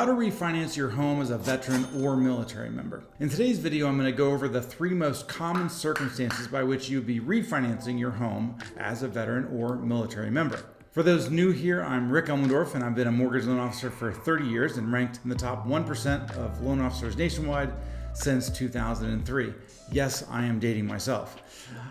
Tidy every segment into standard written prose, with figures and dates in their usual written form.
How to refinance your home as a veteran or military member. In today's video, I'm going to go over the 3 most common circumstances by which you'd be refinancing your home as a veteran or military member. For those new here, I'm Rick Elmendorf, and I've been a mortgage loan officer for 30 years and ranked in the top 1% of loan officers nationwide since 2003. Yes, I am dating myself.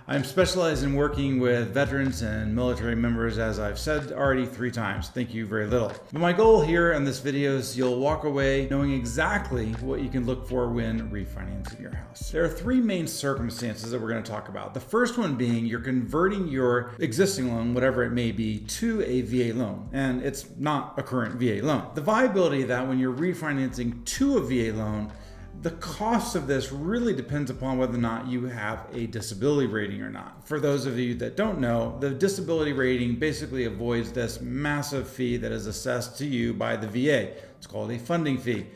I'm specialized in working with veterans and military members, as I've said already 3 times. Thank you very little. But my goal here in this video is you'll walk away knowing exactly what you can look for when refinancing your house. There are 3 main circumstances that we're going to talk about. The first one being you're converting your existing loan, whatever it may be, to a VA loan, and it's not a current VA loan. The viability of that when you're refinancing to a VA loan, the cost of this really depends upon whether or not you have a disability rating or not. For those of you that don't know, the disability rating basically avoids this massive fee that is assessed to you by the VA. It's called a funding fee.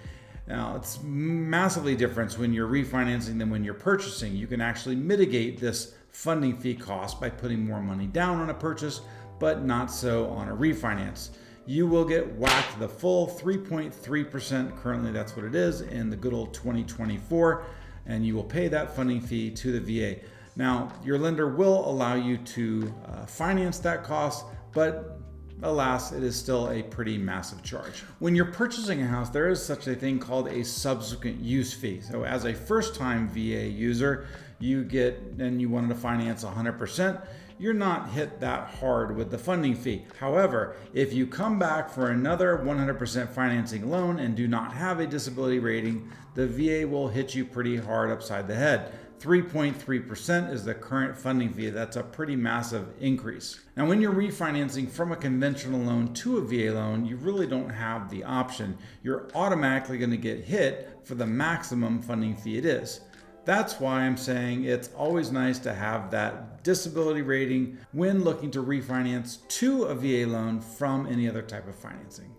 Now, it's massively different when you're refinancing than when you're purchasing. You can actually mitigate this funding fee cost by putting more money down on a purchase, but not so on a refinance. You will get whacked the full 3.3%. Currently, that's what it is in the good old 2024, and you will pay that funding fee to the VA. Now, your lender will allow you to finance that cost, but alas, it is still a pretty massive charge. When you're purchasing a house, there is such a thing called a subsequent use fee. So as a first-time VA user, you get, and you wanted to finance 100%, you're not hit that hard with the funding fee. However, if you come back for another 100% financing loan and do not have a disability rating, the VA will hit you pretty hard upside the head. 3.3% is the current funding fee. That's a pretty massive increase. Now, when you're refinancing from a conventional loan to a VA loan, you really don't have the option. You're automatically going to get hit for the maximum funding fee it is. That's why I'm saying it's always nice to have that disability rating when looking to refinance to a VA loan from any other type of financing.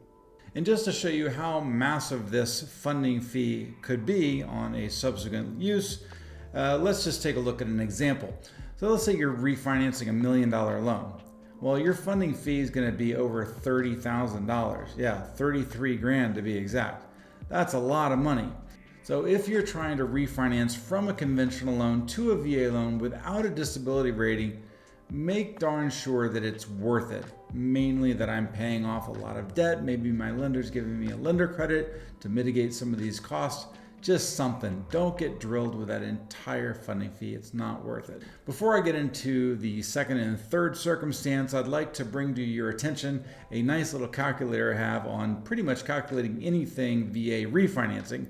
And just to show you how massive this funding fee could be on a subsequent use, let's just take a look at an example. So let's say you're refinancing $1 million loan. Well, your funding fee is going to be over $30,000. Yeah, 33 grand to be exact. That's a lot of money. So if you're trying to refinance from a conventional loan to a VA loan without a disability rating, make darn sure that it's worth it. Mainly that I'm paying off a lot of debt. Maybe my lender's giving me a lender credit to mitigate some of these costs. Just something. Don't get drilled with that entire funding fee. It's not worth it. Before I get into the second and third circumstance, I'd like to bring to your attention a nice little calculator I have on pretty much calculating anything VA refinancing.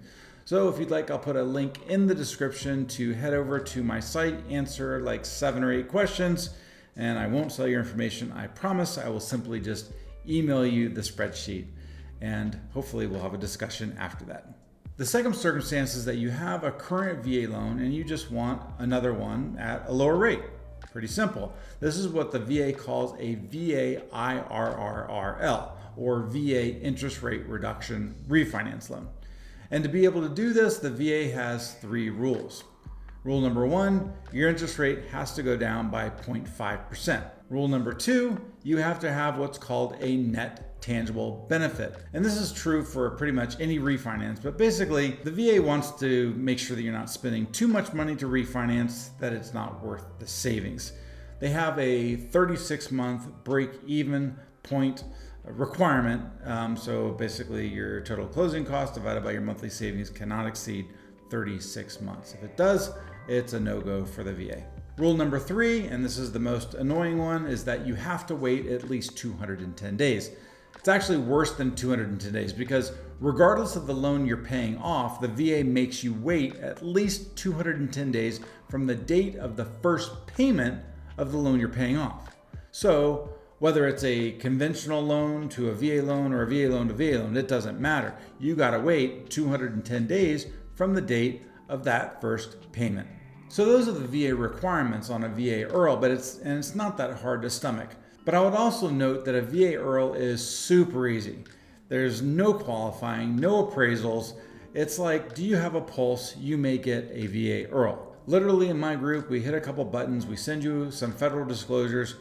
So if you'd like, I'll put a link in the description to head over to my site, answer like 7 or 8 questions, and I won't sell your information. I promise. I will simply just email you the spreadsheet, and hopefully we'll have a discussion after that. The second circumstance is that you have a current VA loan and you just want another one at a lower rate. Pretty simple. This is what the VA calls a VA IRRRL, or VA interest rate reduction refinance loan. And to be able to do this, the VA has 3 rules. Rule number 1, your interest rate has to go down by 0.5%. Rule number 2, you have to have what's called a net tangible benefit. And this is true for pretty much any refinance, but basically the VA wants to make sure that you're not spending too much money to refinance, that it's not worth the savings. They have a 36-month break-even point requirement. So basically your total closing cost divided by your monthly savings cannot exceed 36 months. If it does, it's a no-go for the VA. Rule number 3, and this is the most annoying one, is that you have to wait at least 210 days. It's actually worse than 210 days because regardless of the loan you're paying off, the VA makes you wait at least 210 days from the date of the first payment of the loan you're paying off. So whether it's a conventional loan to a VA loan or a VA loan to VA loan, it doesn't matter. You gotta wait 210 days from the date of that first payment. So those are the VA requirements on a VA IRRRL, but it's not that hard to stomach. But I would also note that a VA IRRRL is super easy. There's no qualifying, no appraisals. It's like, do you have a pulse? You may get a VA IRRRL. Literally in my group, we hit a couple buttons, we send you some federal disclosures,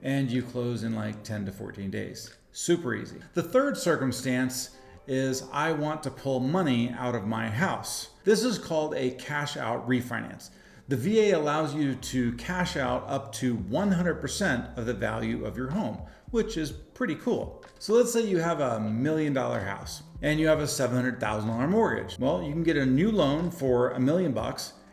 and you close in like 10 to 14 days. Super easy. The third circumstance is I want to pull money out of my house. This is called a cash out refinance. The VA allows you to cash out up to 100% of the value of your home, which is pretty cool. So let's say you have $1 million house and you have a $700,000 mortgage. Well, you can get a new loan for $1 million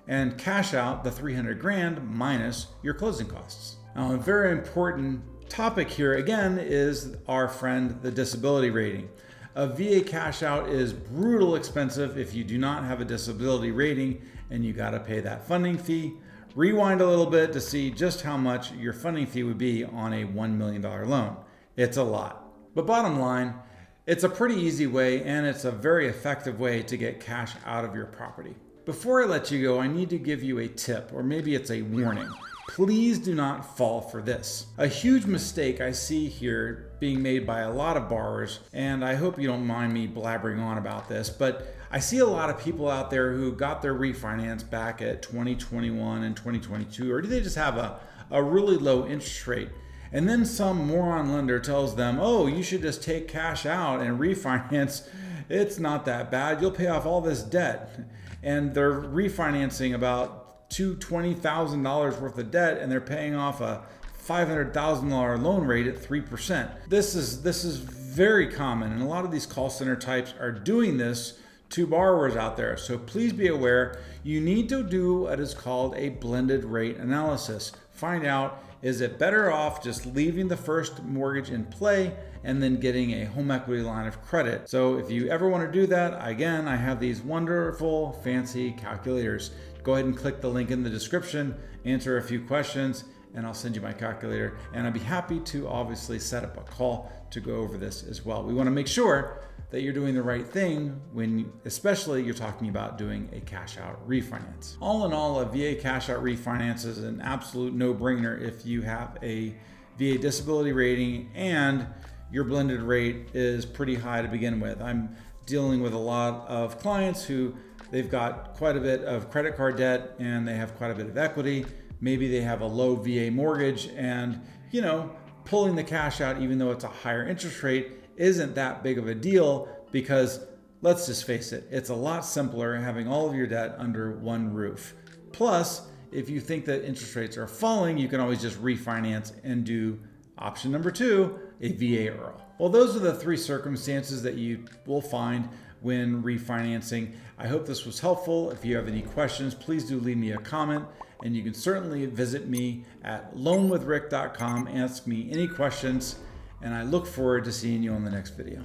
and cash out the 300 grand minus your closing costs. Now, a very important topic here again is our friend, the disability rating. A VA cash out is brutal expensive if you do not have a disability rating and you got to pay that funding fee. Rewind a little bit to see just how much your funding fee would be on a $1 million loan. It's a lot. But bottom line, it's a pretty easy way and it's a very effective way to get cash out of your property. Before I let you go, I need to give you a tip, or maybe it's a warning. Please do not fall for this. A huge mistake I see here being made by a lot of borrowers, and I hope you don't mind me blabbering on about this, but I see a lot of people out there who got their refinance back at 2021 and 2022, or do they just have a really low interest rate? And then some moron lender tells them, oh, you should just take cash out and refinance. It's not that bad. You'll pay off all this debt. And they're refinancing about $20,000 worth of debt, and they're paying off a $500,000 loan rate at 3%. This is very common, and a lot of these call center types are doing this to borrowers out there. So please be aware, you need to do what is called a blended rate analysis. Find out, is it better off just leaving the first mortgage in play and then getting a home equity line of credit? So if you ever want to do that, again, I have these wonderful fancy calculators. Go ahead and click the link in the description, answer a few questions, and I'll send you my calculator. And I'd be happy to obviously set up a call to go over this as well. We want to make sure that you're doing the right thing when, especially you're talking about doing a cash out refinance. All in all, a VA cash out refinance is an absolute no-brainer if you have a VA disability rating and your blended rate is pretty high to begin with. I'm dealing with a lot of clients who they've got quite a bit of credit card debt and they have quite a bit of equity. Maybe they have a low VA mortgage, and pulling the cash out, even though it's a higher interest rate, isn't that big of a deal, because let's just face it, it's a lot simpler having all of your debt under one roof. Plus, if you think that interest rates are falling, you can always just refinance and do option number 2, a VA IRRRL. Well, those are the 3 circumstances that you will find when refinancing. I hope this was helpful. If you have any questions, please do leave me a comment, and you can certainly visit me at loanwithrick.com, ask me any questions, and I look forward to seeing you on the next video.